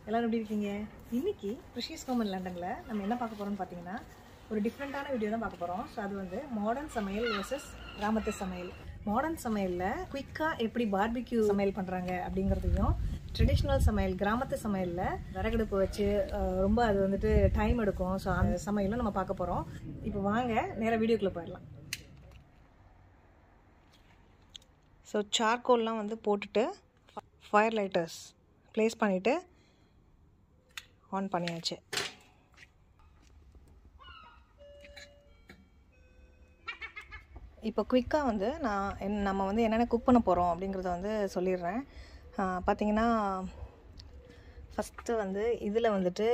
எல்லாரும் எப்படி இருக்கீங்க? இன்னைக்கு ப்ரிஷியஸ் ஹோம் இன் லண்டன்ல நம்ம என்ன பார்க்க போறோம்னு பார்த்தீங்கன்னா ஒரு டிஃப்ரெண்டான வீடியோ தான் பார்க்க போறோம். ஸோ அது வந்து மாடர்ன் சமையல் வெர்சஸ் கிராமத்து சமையல். மாடர்ன் சமையலில் குயிக்காக எப்படி பார்பிக்யூ சமையல் பண்ணுறாங்க அப்படிங்கிறதையும், ட்ரெடிஷ்னல் சமையல் கிராமத்து சமையலில் விறகடுப்பு வச்சு ரொம்ப அது வந்துட்டு டைம் எடுக்கும். ஸோ அந்த சமையலும் நம்ம பார்க்க போகிறோம். இப்போ வாங்க நேராக வீடியோக்குள்ளே போயிடலாம். ஸோ சார்கோல்லாம் வந்து போட்டுட்டு ஃபயர் லைட்டர்ஸ் ப்ளேஸ் பண்ணிவிட்டு ஆன் பண்ணியாச்சு. இப்போ குயிக்காக வந்து நம்ம வந்து என்னென்ன குக் பண்ண போகிறோம் அப்படிங்கிறத வந்து சொல்லிடுறேன். பார்த்திங்கன்னா ஃபஸ்ட்டு வந்து இதில் வந்துட்டு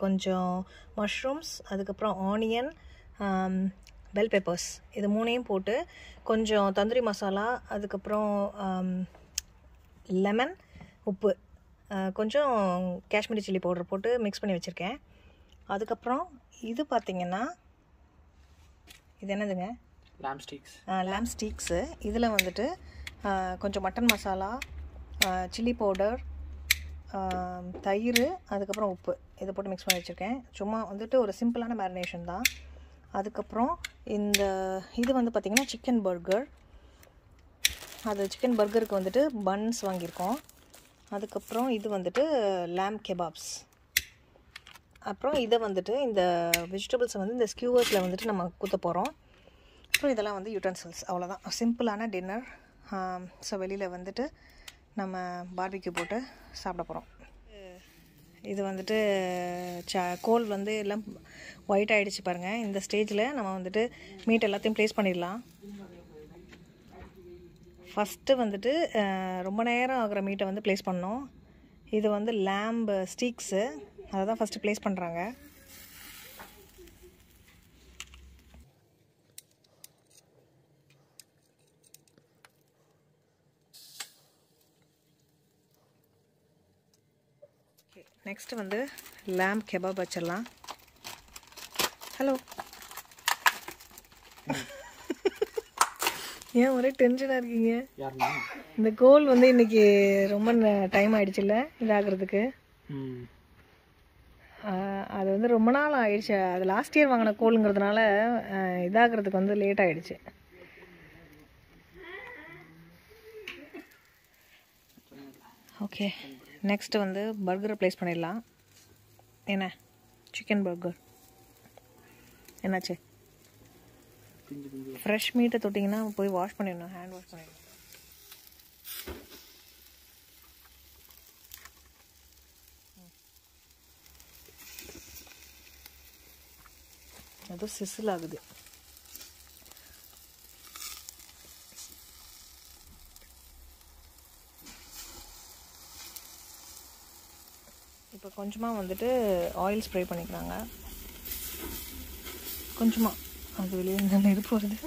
கொஞ்சம் மஷ்ரூம்ஸ், அதுக்கப்புறம் ஆனியன், பெல் பெப்பர்ஸ், இது மூணையும் போட்டு கொஞ்சம் தந்தூரி மசாலா, அதுக்கப்புறம் லெமன், உப்பு, கொஞ்சம் காஷ்மீரி சில்லி பவுடர் போட்டு மிக்ஸ் பண்ணி வச்சுருக்கேன். அதுக்கப்புறம் இது பார்த்திங்கன்னா இது என்னதுங்க? லேம் ஸ்டீக்ஸு. இதில் வந்துட்டு கொஞ்சம் மட்டன் மசாலா, சில்லி பவுடர், தயிர், அதுக்கப்புறம் உப்பு, இதை போட்டு மிக்ஸ் பண்ணி வச்சுருக்கேன். சும்மா வந்துட்டு ஒரு சிம்பிளான மேரினேஷன் தான். அதுக்கப்புறம் இது வந்து பார்த்திங்கன்னா சிக்கன் பர்கர். அது சிக்கன் பர்கருக்கு வந்துட்டு பன்ஸ் வாங்கியிருக்கோம். அதுக்கப்புறம் இது வந்துட்டு லேம் கெபாப்ஸ். அப்புறம் இதை வந்துட்டு இந்த வெஜிடபிள்ஸை வந்து இந்த ஸ்கியூவர்ஸில் வந்துட்டு நம்ம குத்த போகிறோம். அப்புறம் இதெல்லாம் வந்து யூட்டன்சில்ஸ். அவ்வளோதான், சிம்பிளான டின்னர். ஸோ வெளியில் வந்துட்டு நம்ம பார்பிக்யூ போட்டு சாப்பிட போகிறோம். இது வந்துட்டு கோல் வந்து எல்லாம் ஒயிட் ஆகிடுச்சு பாருங்கள். இந்த ஸ்டேஜில் நம்ம வந்துட்டு மீட் எல்லாத்தையும் ப்ளேஸ் பண்ணிடலாம். ஃபஸ்ட்டு வந்துட்டு ரொம்ப நேரம் ஆகிற மீட்டை வந்து ப்ளேஸ் பண்ணோம். இது வந்து லேம்ப் ஸ்டீக்ஸு, அதை தான் ஃபஸ்ட்டு ப்ளேஸ் பண்ணுறாங்க. நெக்ஸ்ட்டு வந்து லேம்ப் கெபாப் வச்சிடலாம். ஹலோ, ஏன் ஒரே டென்ஷனாக இருக்கீங்க? இந்த கோல் வந்து இன்னைக்கு ரொம்ப டைம் ஆயிடுச்சுல்ல இதாகிறதுக்கு. அது வந்து ரொம்ப நாள் ஆயிடுச்சு. அது லாஸ்ட் இயர் வாங்கின கோலுங்கிறதுனால இதாகிறதுக்கு வந்து லேட் ஆகிடுச்சு. ஓகே, நெக்ஸ்ட்டு வந்து பர்கரை ப்ளேஸ் பண்ணிடலாம். என்ன சிக்கன் பர்கர் என்னாச்சு? ஃப்ரெஷ் மீட்டை தொட்டிங்கன்னா போய் வாஷ் பண்ணிடணும், ஹேண்ட் வாஷ் பண்ணிடணும். அதுவும் சிசில் ஆகுது. இப்போ கொஞ்சமாக வந்துட்டு ஆயில் ஸ்ப்ரே பண்ணிக்கிறாங்க. கொஞ்சமாக, அது வெளியே நல்லா நெருப்பு வருது.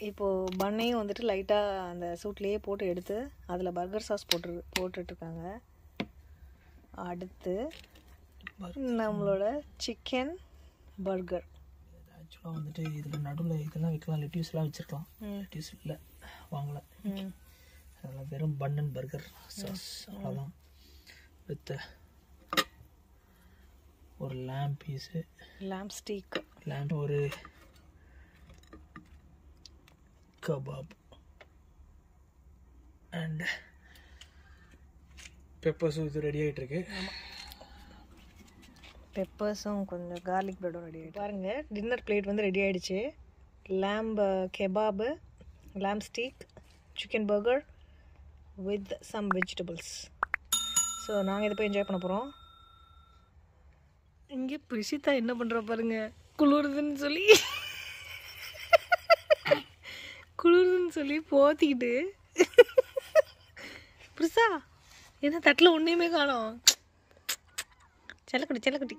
இப்போது பண்ணையும் வந்துட்டு லைட்டாக அந்த சூட்லேயே போட்டு எடுத்து அதில் பர்கர் சாஸ் போட்டுட்ருக்காங்க. அடுத்து நம்மளோட சிக்கன் பர்கர். ஆக்சுவலாக வந்துட்டு இதில் நடுவில் இதெல்லாம் வைக்கலாம், லெட்யூஸ்லாம் வச்சுருக்கலாம். லெட்யூஸ் இல்லை, வாங்கலை. அதெல்லாம் வெறும் பன் அண்ட் பர்கர் சாஸ், அவ்வளோதான். வித் ஒரு லேம் பீஸு, லேம் ஸ்டீக், லேம், ஒரு கபாப் அண்ட் பெப்பர்ஸும் இது ரெடி ஆகிட்டுருக்கு. பெப்பர்ஸும் கொஞ்சம் கார்லிக் ப்ரெட்டும் ரெடி ஆகிட்டு பாருங்கள். டின்னர் பிளேட் வந்து ரெடி ஆகிடுச்சு. Lamb kebab, lamb steak, chicken burger with some vegetables. So நாங்கள் இதை போய் என்ஜாய் பண்ண போகிறோம். இங்கே பிரிஷிதா என்ன பண்ணுறா பாருங்க, குளிருதுன்னு சொல்லி போத்திக்கிட்டு. பிரிசா என்ன தட்டில் ஒன்றையுமே காணோம். செல்லக்குட்டி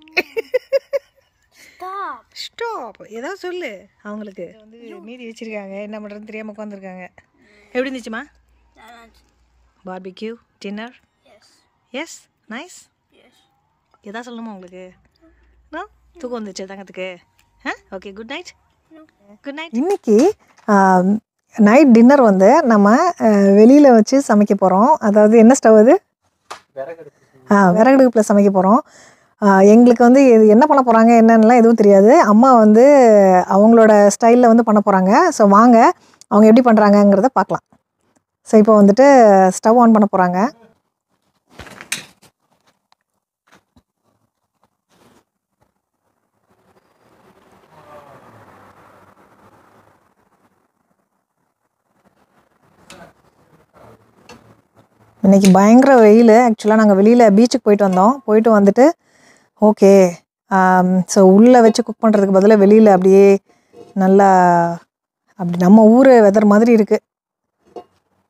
ஸ்டாப், ஏதாவது சொல்லு. அவங்களுக்கு வந்து மீதி வச்சிருக்காங்க, என்ன பண்ணுறதுன்னு தெரியாமல் உட்காந்துருக்காங்க. எப்படி இருந்துச்சுமா பார்பிக்யூ டின்னர்? Yes, nice. எதாவது சொல்லணுமா உங்களுக்கு? தூக்கம் வந்துச்சு தங்கத்துக்கு? Okay, good night. Good night. இன்னைக்கு நைட் டின்னர் வந்து நம்ம வெளியில் வச்சு சமைக்க போகிறோம். அதாவது என்ன ஸ்டவ் அது? விறகடுப்பில் சமைக்க போகிறோம். எங்களுக்கு வந்து இது என்ன பண்ண போகிறாங்க என்னன்னுலாம் எதுவும் தெரியாது. அம்மா வந்து அவங்களோட ஸ்டைலில் வந்து பண்ண போகிறாங்க. ஸோ வாங்க அவங்க எப்படி பண்ணுறாங்கங்கிறத பார்க்கலாம். ஸோ இப்போ வந்துட்டு ஸ்டவ் ஆன் பண்ண போகிறாங்க. இன்றைக்கி பயங்கர வெயில். ஆக்சுவலாக நாங்கள் வெளியில் பீச்சுக்கு போயிட்டு வந்தோம். போயிட்டு வந்துட்டு ஓகே ஸோ உள்ளே வச்சு குக் பண்ணுறதுக்கு பதிலாக வெளியில் அப்படியே நல்லா அப்படி நம்ம ஊர் வெதர் மாதிரி இருக்குது.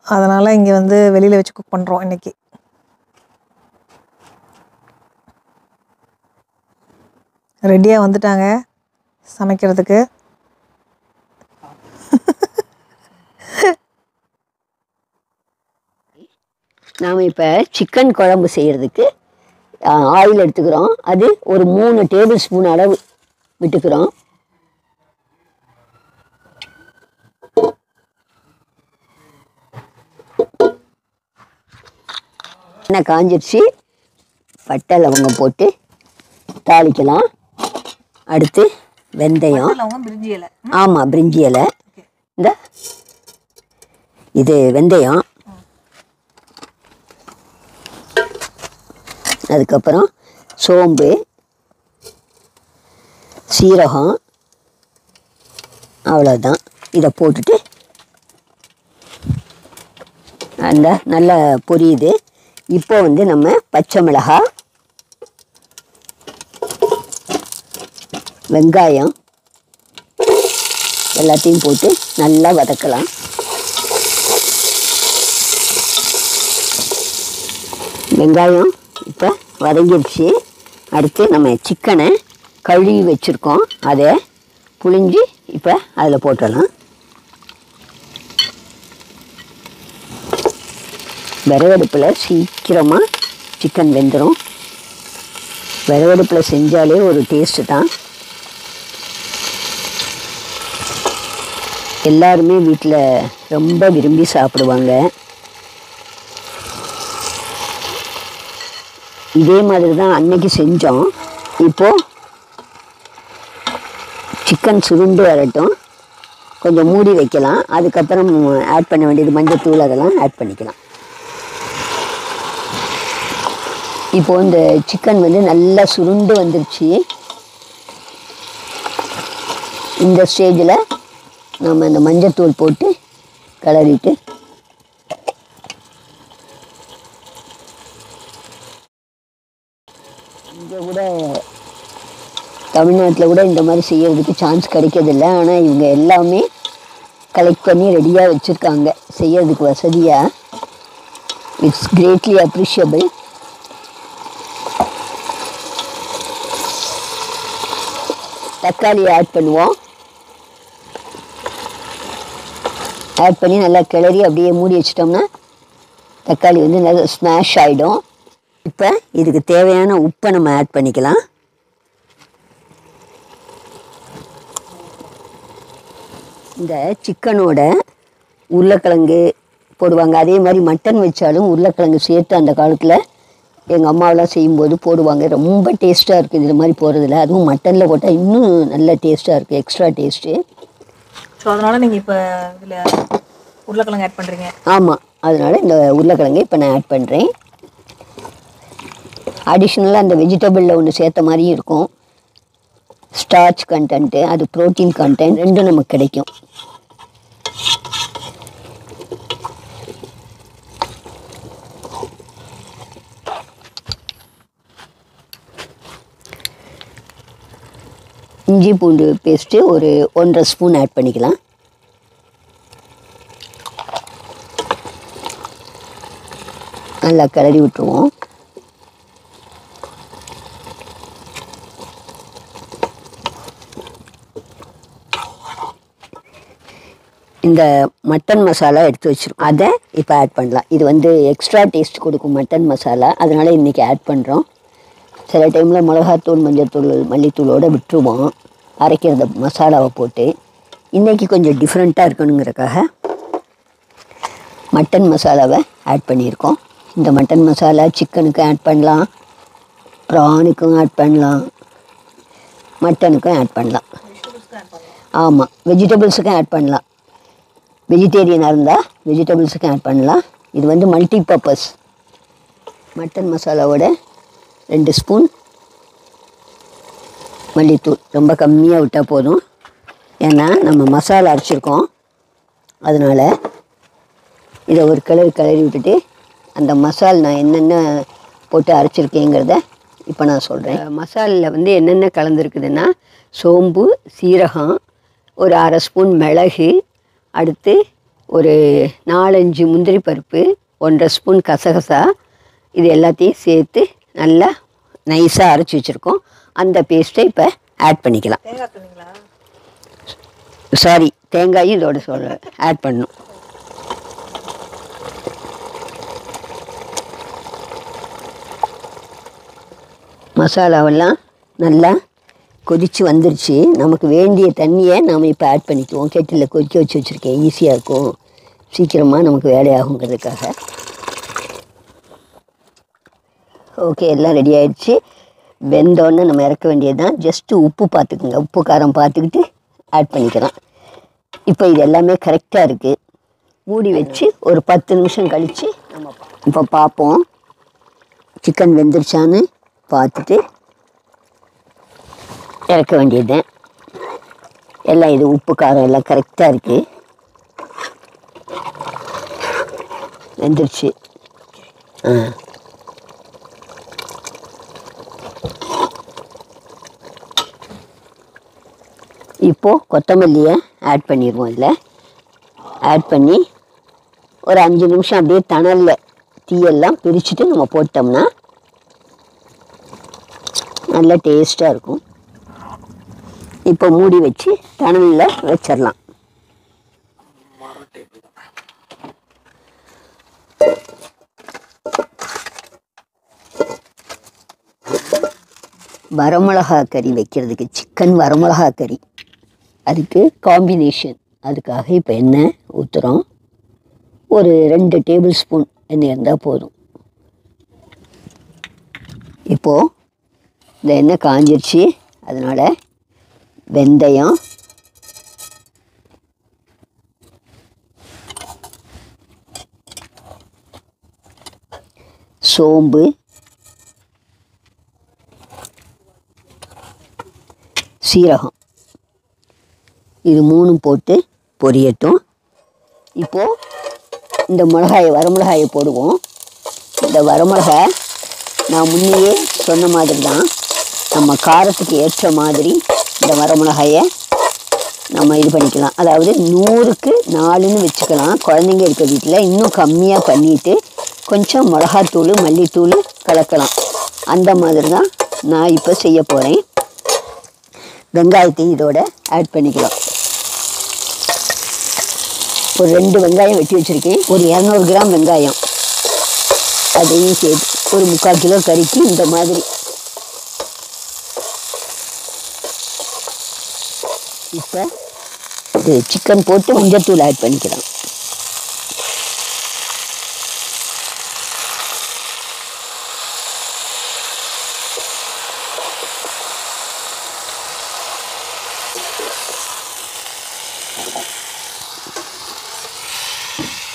அதனால் இங்கே வந்து வெளியில் வச்சு குக் பண்ணுறோம் இன்றைக்கி. ரெடியாக வந்துட்டாங்க சமைக்கிறதுக்கு. நாம் இப்போ சிக்கன் குழம்பு செய்கிறதுக்கு ஆயில் எடுத்துக்கிறோம். அது ஒரு 3 டேபிள் ஸ்பூன் அளவு விட்டுக்கிறோம். எண்ணெய் காஞ்சிருச்சு. பட்டை லவங்கம் போட்டு தாளிக்கலாம். அடுத்து வெந்தயம். ஆமாம், பிரிஞ்சி இலை. இந்த இது வெந்தயம். அதுக்கப்புறம் சோம்பு, சீரகம், அவ்வளோதான். இதை போட்டுட்டு அந்த நல்லா பொரியுது. இப்போ வந்து நம்ம பச்சை மிளகாய், வெங்காயம் எல்லாத்தையும் போட்டு நல்லா வதக்கலாம். வெங்காயம் இப்போ வதங்கிடுச்சு. அடுத்து நம்ம சிக்கனை கழுவி வச்சுருக்கோம். அதை புழிஞ்சு இப்போ அதில் போட்டுடலாம். விறகடுப்பில் சீக்கிரமாக சிக்கன் வெந்துடும். விறகடுப்பில் செஞ்சாலே ஒரு டேஸ்ட்டு தான். எல்லாருமே வீட்டில் ரொம்ப விரும்பி சாப்பிடுவாங்க. இதே மாதிரி தான் அன்னைக்கு செஞ்சோம். இப்போது சிக்கன் சுருண்டு வரட்டும், கொஞ்சம் மூடி வைக்கலாம். அதுக்கப்புறம் ஆட் பண்ண வேண்டியது மஞ்சத்தூள் அதெல்லாம் ஆட் பண்ணிக்கலாம். இப்போது இந்த சிக்கன் வந்து நல்லா சுருண்டு வந்துருச்சு. இந்த ஸ்டேஜில் நம்ம இந்த மஞ்சத்தூள் போட்டு கிளறிட்டு இங்கே கூட தமிழ்நாட்டில் கூட இந்த மாதிரி செய்கிறதுக்கு சான்ஸ் கிடைக்கிறதில்ல. ஆனால் இவங்க எல்லாமே கலெக்ட் பண்ணி ரெடியாக வச்சுருக்காங்க செய்கிறதுக்கு வசதியாக. It's greatly appreciable. தக்காளியை ஆட் பண்ணுவோம். ஆட் பண்ணி நல்லா கிளறி அப்படியே மூடி வச்சிட்டோம்னா தக்காளி வந்து நல்லா ஸ்மாஷ் ஆகிடும். இப்போ இதுக்கு தேவையான உப்பை நம்ம ஆட் பண்ணிக்கலாம். இந்த சிக்கனோட உருளைக்கிழங்கு போடுவாங்க. அதே மாதிரி மட்டன் வச்சாலும் உருளைக்கிழங்கு சேர்த்து அந்த காலத்தில் எங்கள் அம்மாவெலாம் செய்யும்போது போடுவாங்க. ரொம்ப டேஸ்ட்டாக இருக்குது இது மாதிரி போடுறதில்ல. அதுவும் மட்டனில் போட்டால் இன்னும் நல்ல டேஸ்ட்டாக இருக்குது, எக்ஸ்ட்ரா டேஸ்ட்டு. ஸோ அதனால் நீங்கள் இப்போ இதில் உருளைக்கிழங்கு ஆட் பண்ணுறீங்க? ஆமாம், அதனால் இந்த உருளைக்கிழங்கு இப்போ நான் ஆட் பண்ணுறேன். அடிஷ்னலாக அந்த வெஜிடபிளில் ஒன்று சேர்த்த மாதிரியும் இருக்கும். ஸ்டார்ச் கண்டென்ட்டு, அது ப்ரோட்டீன் கண்டென்ட், ரெண்டும் நமக்கு கிடைக்கும். இஞ்சி பூண்டு பேஸ்ட்டு ஒரு 1.5 ஸ்பூன் ஆட் பண்ணிக்கலாம். நல்லா கிளறி விட்டுருவோம். இந்த மட்டன் மசாலா எடுத்து வச்சுருக்கோம், அதை இப்போ ஆட் பண்ணலாம். இது வந்து எக்ஸ்ட்ரா டேஸ்ட் கொடுக்கும் மட்டன் மசாலா, அதனால் இன்றைக்கி ஆட் பண்ணுறோம். சில டைமில் மிளகாத்தூள், மஞ்சள்தூள், மல்லித்தூளோடு விட்டுருவோம் அரைக்கிறத மசாலாவை போட்டு. இன்றைக்கி கொஞ்சம் டிஃப்ரெண்ட்டாக இருக்கணுங்கிறக்காக மட்டன் மசாலாவை ஆட் பண்ணியிருக்கோம். இந்த மட்டன் மசாலா சிக்கனுக்கும் ஆட் பண்ணலாம், ப்ரானுக்கும் ஆட் பண்ணலாம், மட்டனுக்கும் ஆட் பண்ணலாம். ஆமாம், வெஜிடபிள்ஸுக்கும் ஆட் பண்ணலாம். வெஜிடேரியனாக இருந்தால் வெஜிடபிள்ஸுக்கும் ஆட் பண்ணலாம். இது வந்து மல்டி பர்பஸ். மட்டன் மசாலாவோட 2 ஸ்பூன் மல்லித்தூள், ரொம்ப கம்மியாக விட்டால் போதும். ஏன்னா நம்ம மசாலா அரைச்சிருக்கோம், அதனால் இதை ஒரு கிளறி விட்டுட்டு அந்த மசால் நான் என்னென்ன போட்டு அரைச்சிருக்கேங்கிறத இப்போ நான் சொல்கிறேன். மசாலில் வந்து என்னென்ன கலந்துருக்குதுன்னா சோம்பு, சீரகம், ஒரு 1/2 ஸ்பூன் மிளகு, அடுத்து ஒரு 4-5 முந்திரி பருப்பு, 1/2 ஸ்பூன் கசகசா, இது எல்லாத்தையும் சேர்த்து நல்லா நைஸாக அரைச்சி வச்சுருக்கோம். அந்த பேஸ்ட்டை இப்போ ஆட் பண்ணிக்கலாம். சாரி, தேங்காயும் இதோட ஆட் பண்ணணும். மசாலாவெல்லாம் நல்லா கொதித்து வந்துருச்சு. நமக்கு வேண்டிய தண்ணியை நாம் இப்போ ஆட் பண்ணிக்குவோம். கெட்டில் கொதிக்க வச்சுருக்கேன், ஈஸியாக இருக்கும், சீக்கிரமாக நமக்கு வேலையாகுங்கிறதுக்காக. ஓகே, எல்லாம் ரெடி ஆகிடுச்சு. வெந்தோடனே நம்ம இறக்க வேண்டியது தான். ஜஸ்ட்டு உப்பு பார்த்துக்குங்க, உப்பு காரம் பார்த்துக்கிட்டு ஆட் பண்ணிக்கலாம். இப்போ இது எல்லாமே கரெக்டாக இருக்குது. மூடி வச்சு ஒரு 10 நிமிஷம் கழித்து நம்ம இப்போ பார்ப்போம் சிக்கன் வெந்துருச்சான்னு பார்த்துட்டு இறக்க வேண்டியது. எல்லாம் இது உப்பு காரம் எல்லாம் கரெக்டாக இருக்குது, வெந்துருச்சு. இப்போது கொத்தமல்லியை ஆட் பண்ணிடுவோம். இதில் ஆட் பண்ணி ஒரு 5 நிமிஷம் அப்படியே தணலில் தீயெல்லாம் பிரிச்சுட்டு நம்ம போட்டோம்னா நல்லா டேஸ்ட்டாக இருக்கும். இப்போ மூடி வச்சு தணலில் வச்சிடலாம். வரமிளகா கறி வைக்கிறதுக்கு, சிக்கன் வரமிளகா கறி, அதுக்கு காம்பினேஷன், அதுக்காக இப்போ எண்ணெய் ஊற்றுறோம். ஒரு 2 டேபிள் ஸ்பூன் எண்ணெய் இருந்தால் போதும். இப்போது இந்த எண்ணெய் காஞ்சிருச்சு, அதனால் வெந்தயம், சோம்பு, சீரகம், இது 3 போட்டு பொரியட்டும். இப்போது இந்த வரமிளகாயை போடுவோம். இந்த வரமிளகாய் நான் முன்னையே சொன்ன மாதிரி தான், நம்ம காரத்துக்கு ஏற்ற மாதிரி இந்த வரமிளகாயை நம்ம இது பண்ணிக்கலாம். அதாவது 100க்கு 4ன்னு வச்சுக்கலாம். குழந்தைங்க இருக்க வீட்டில் இன்னும் கம்மியாக பண்ணிவிட்டு கொஞ்சம் மிளகாத்தூள், மல்லித்தூள் கலக்கலாம். அந்த மாதிரி தான் நான் இப்போ செய்ய போகிறேன். வெங்காயத்தையும் இதோட ஆட் பண்ணிக்கலாம். ஒரு 2 வெங்காயம் வெட்டி வச்சுருக்கேன். ஒரு 200 கிராம் வெங்காயம், அதையும் சேர்த்து ஒரு 3/4 கிலோ கறிக்கு இந்த மாதிரி. இப்போ இது சிக்கன் போட்டு மஞ்சத்தூள் ஆட் பண்ணிக்கலாம்.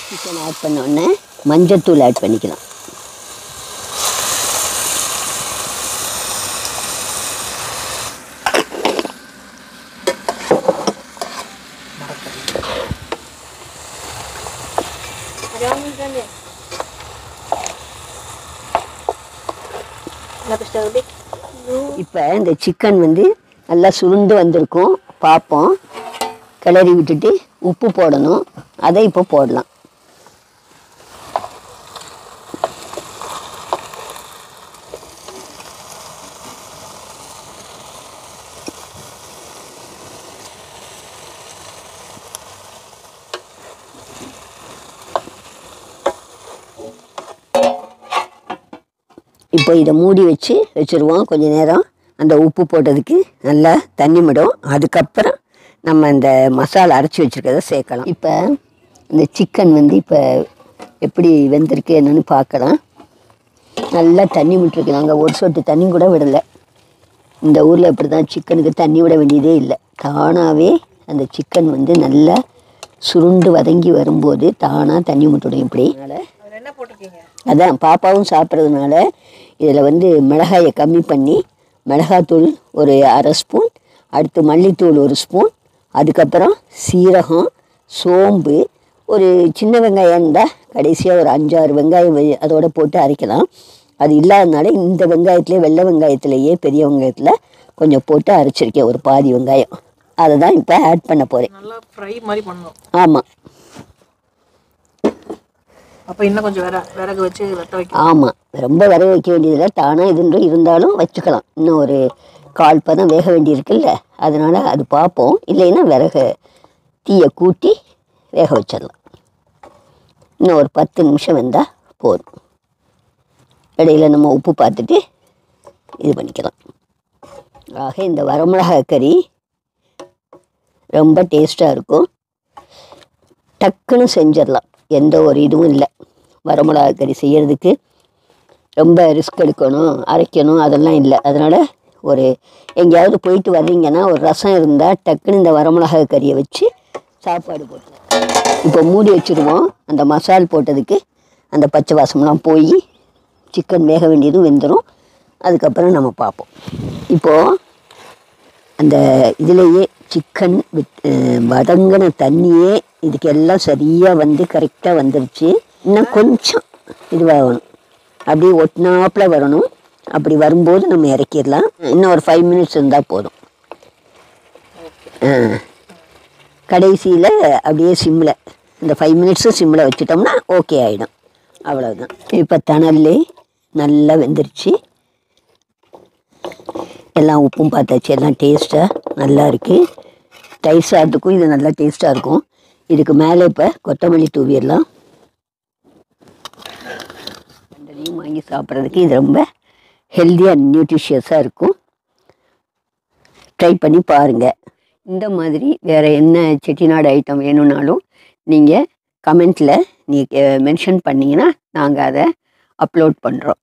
சிக்கன் ஆட் பண்ணோடனே மஞ்சத்தூள் ஆட் பண்ணிக்கலாம். இப்போ இந்த சிக்கன் வந்து நல்லா சுருண்டு வந்திருக்கும், பார்ப்போம். கிளறி விட்டுட்டு உப்பு போடணும், அதை இப்போ போடலாம். இப்போ இதை மூடி வச்சுருவோம் கொஞ்ச நேரம். அந்த உப்பு போட்டதுக்கு நல்லா தண்ணி விடும். அதுக்கப்புறம் நம்ம இந்த மசாலா அரைச்சி வச்சுருக்கிறத சேர்க்கலாம். இப்போ இந்த சிக்கன் வந்து இப்போ எப்படி வெந்திருக்கு என்னன்னு பார்க்கலாம். நல்லா தண்ணி விட்டுருக்கு. நாங்கள் ஒரு சொட்டு தண்ணி கூட விடலை. இந்த ஊரில் இப்படி தான் சிக்கனுக்கு தண்ணி விட வேண்டியதே இல்லை. தானாகவே அந்த சிக்கன் வந்து நல்லா சுருண்டு வதங்கி வரும்போது தானாக தண்ணி விட்டுடும். இப்படி என்ன போட்டிருக்கீங்க? அதான் பாப்பாவும் சாப்பிட்றதுனால இதில் வந்து மிளகாயை கம்மி பண்ணி மிளகாத்தூள் ஒரு 1/2 ஸ்பூன், அடுத்து மல்லித்தூள் 1 ஸ்பூன், அதுக்கப்புறம் சீரகம், சோம்பு, ஒரு சின்ன வெங்காயம் இருந்தால் கடைசியாக ஒரு 5-6 வெங்காயம் அதோடு போட்டு அரைக்கலாம். அது இல்லாதனால இந்த வெங்காயத்துலேயே வெள்ளை வெங்காயத்துலேயே பெரிய வெங்காயத்தில் கொஞ்சம் போட்டு அரைச்சிருக்கேன், ஒரு பாதி வெங்காயம். அதை தான் இப்போ ஆட் பண்ண போகிறேன். நல்லா ஃப்ரை மாதிரி பண்ணணும். ஆமாம். அப்போ இன்னும் கொஞ்சம் விறகு வச்சு வெட்ட வைக்கலாம். ஆமாம், ரொம்ப விறகு வைக்க வேண்டியதில்லை. தானாக இது இருந்தாலும் வச்சுக்கலாம். இன்னும் ஒரு 1/4 பதம் வேக வேண்டியிருக்குல்ல, அதனால் அது பார்ப்போம். இல்லைன்னா விறகு தீயை கூட்டி வேக வச்சிடலாம். இன்னும் ஒரு 10 நிமிஷம் வெந்தால் போதும். இடையில நம்ம உப்பு பார்த்துட்டு இது பண்ணிக்கலாம். ஆக இந்த வரமிளகாய் கறி ரொம்ப டேஸ்ட்டாக இருக்கும். டக்குன்னு செஞ்சிடலாம், எந்த ஒரு இதுவும் இல்லை. வரமிளகாய் கறி செய்கிறதுக்கு ரொம்ப ரிஸ்க் எடுக்கணும், அரைக்கணும், அதெல்லாம் இல்லை. அதனால் ஒரு எங்கேயாவது போயிட்டு வர்றீங்கன்னா ஒரு ரசம் இருந்தால் டக்குன்னு இந்த வரமிளகாய் கறியை வச்சு சாப்பாடு போட்டுருவோம். இப்போ மூடி வச்சுருவோம். அந்த மசால் போட்டதுக்கு அந்த பச்சை வாசம்லாம் போய் சிக்கன் வேக வேண்டியதும் வெந்துடும். அதுக்கப்புறம் நம்ம பார்ப்போம். இப்போது அந்த இதிலேயே சிக்கன் வதங்கின தண்ணியே இதுக்கு எல்லாம் சரியாக வந்து கரெக்டாக வந்துருச்சு. இன்னும் கொஞ்சம் இதுவாகணும், அப்படியே ஒட்டினாப்பில் வரணும். அப்படி வரும்போது நம்ம இறக்கிடலாம். இன்னும் ஒரு 5 மினிட்ஸ் இருந்தால் போதும். கடைசியில் அப்படியே சிம்மில் இந்த 5 மினிட்ஸும் சிம்மில் வச்சுட்டோம்னா ஓகே ஆகிடும். அவ்வளோதான். இப்போ தணல்லே நல்லா வெந்துருச்சு. எல்லாம் உப்பும் பார்த்தாச்சு, எல்லாம் டேஸ்ட்டாக நல்லா இருக்குது. தயிர் சாதத்துக்கும் இது நல்லா டேஸ்ட்டாக இருக்கும். இதுக்கு மேலே இப்போ கொத்தமல்லி தூவிடலாம். ரெண்டையும் வாங்கி சாப்பிட்றதுக்கு இது ரொம்ப ஹெல்த்தியாக நியூட்ரிஷியஸாக இருக்கும். ட்ரை பண்ணி பாருங்கள். இந்த மாதிரி வேறு என்ன செட்டிநாடு ஐட்டம் வேணும்னாலும் நீங்கள் கமெண்ட்டில் நீங்கள் மென்ஷன் பண்ணிங்கன்னா நாங்கள் அதை அப்லோட் பண்ணுறோம்.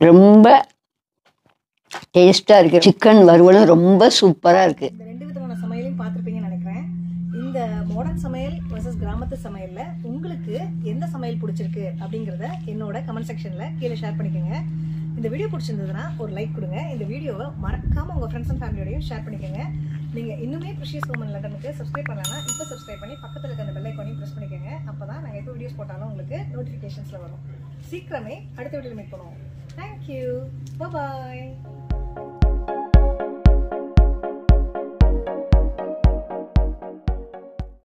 ரொம்ப டேஸ்ட்டாக இருக்குது. சிக்கன் வறுவலும் ரொம்ப சூப்பராக இருக்குது. இந்த 2 விதமான சமையலையும் பார்த்துருப்பீங்கன்னு நினைக்கிறேன். இந்த மாடர்ன் சமையல் வர்சஸ் கிராமத்து சமையலில் உங்களுக்கு எந்த சமையல் பிடிச்சிருக்கு அப்படிங்கிறத என்னோட கமெண்ட் செக்ஷனில் கீழே ஷேர் பண்ணிக்கோங்க. இந்த வீடியோ பிடிச்சிருந்ததுன்னா ஒரு லைக் கொடுங்க. இந்த வீடியோவை மறக்காமல் உங்கள் ஃப்ரெண்ட்ஸ் அண்ட் ஃபேமிலியோடையும் ஷேர் பண்ணிக்கோங்க. நீங்கள் இன்னுமே ப்ரிஷியஸ் உமன் லண்டனுக்கு சப்ஸ்கிரைப் பண்ணலன்னா இப்போ சப்ஸ்கிரைப் பண்ணி பக்கத்தில் இருக்க அந்த பெல் ஐக்கானையும் ப்ரெஸ் பண்ணிக்கோங்க. அப்போ தான் நாங்கள் எப்போ வீடியோஸ் போட்டாலும் உங்களுக்கு நோட்டிஃபிகேஷன்ஸில் வரும். சீக்கிரமே அடுத்த வீடியோவில் மீட் பண்ணுவோம். Thank you. Bye-bye.